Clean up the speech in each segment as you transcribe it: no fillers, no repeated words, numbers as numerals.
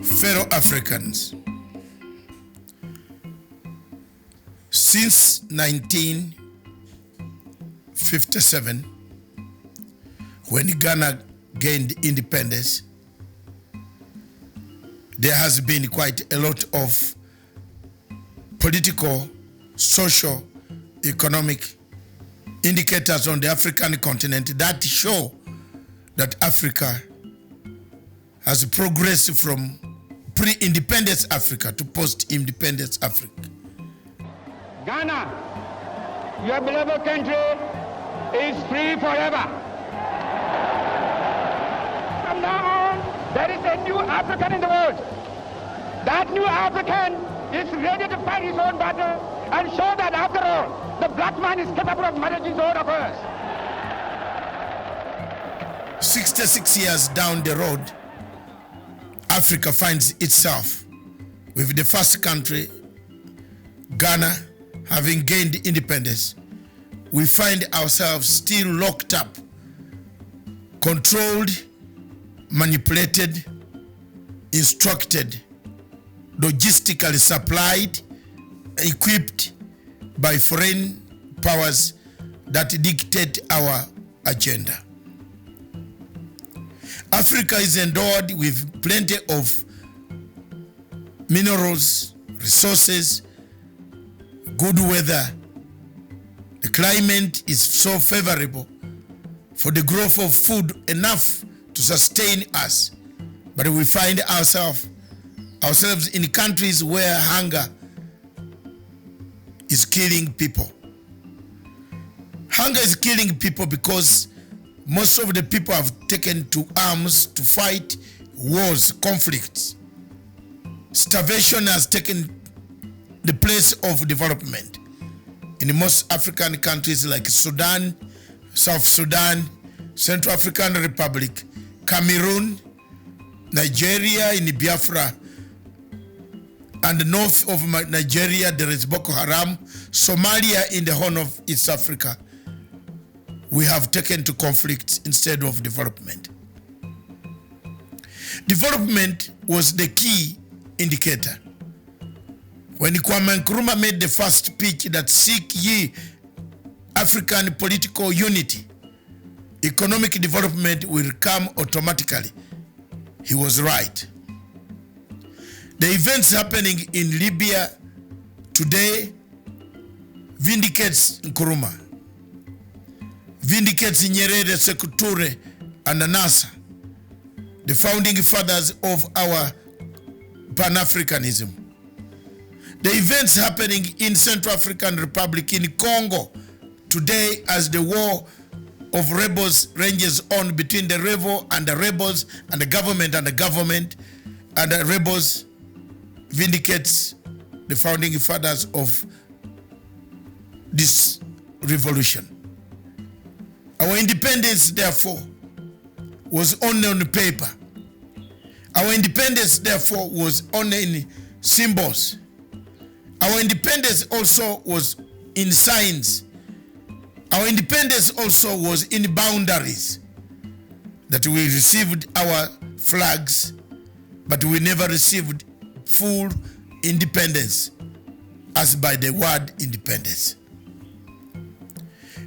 Fellow Africans, since 1957, when Ghana gained independence, there has been quite a lot of political, social, economic indicators on the African continent that show that Africa has progressed from pre-independence Africa to post-independence Africa. Ghana, your beloved country, is free forever. From now on, there is a new African in the world. That new African is ready to fight his own battle and show that after all, the black man is capable of managing his own affairs. 66 years down the road, Africa finds itself with the first country, Ghana, having gained independence. We find ourselves still locked up, controlled, manipulated, instructed, logistically supplied, equipped by foreign powers that dictate our agenda. Africa is endowed with plenty of minerals, resources, good weather. The climate is so favorable for the growth of food enough to sustain us. But we find ourselves in countries where hunger is killing people. Hunger is killing people because most of the people have taken to arms to fight wars, conflicts. Starvation has taken the place of development. In most African countries like Sudan, South Sudan, Central African Republic, Cameroon, Nigeria, in Biafra, and the north of Nigeria, there is Boko Haram. Somalia, in the Horn of East Africa, we have taken to conflict instead of development. Development was the key indicator. When Kwame Nkrumah made the first speech that seek ye African political unity, economic development will come automatically, he was right. The events happening in Libya today vindicates Nkrumah, vindicates Nyerere, Sekou Toure, and Nasser, the founding fathers of our Pan-Africanism. The events happening in Central African Republic, in Congo today, as the war of rebels ranges on between the rebel and the rebels and the government and the rebels, vindicates the founding fathers of this revolution. Our independence, therefore, was only on paper. Our independence, therefore, was only in symbols. Our independence also was in signs. Our independence also was in boundaries. That we received our flags, but we never received full independence as by the word independence.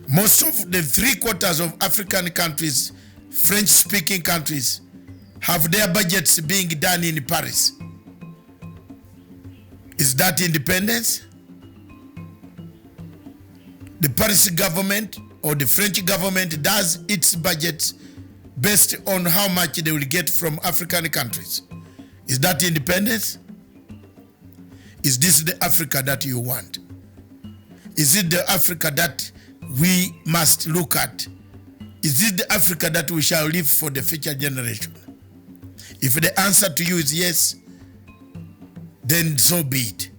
Most of the 3/4 of African countries, French-speaking countries, have their budgets being done in Paris. Is that independence? The Paris government or the French government does its budgets based on how much they will get from African countries. Is that independence? Is this the Africa that you want? Is it the Africa that we must look at? Is it the Africa that we shall leave for the future generation? If the answer to you is yes, then so be it.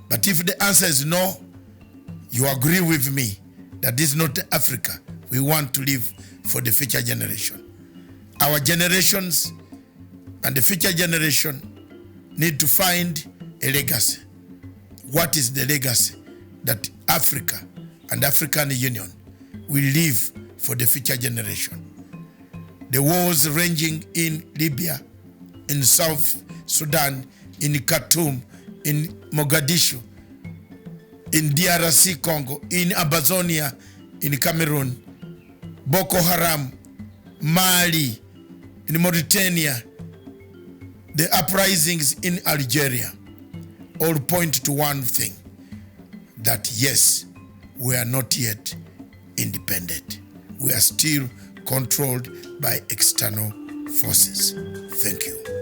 But if the answer is no, you agree with me that this is not the Africa we want to live for the future generation. Our generations and the future generation need to find a legacy. What is the legacy that Africa and African Union will leave for the future generation? The wars ranging in Libya, in South Sudan, in Khartoum, in Mogadishu, in DRC Congo, in Amazonia, in Cameroon, Boko Haram, Mali, in Mauritania, the uprisings in Algeria, all point to one thing, that yes, we are not yet independent. We are still controlled by external forces. Thank you.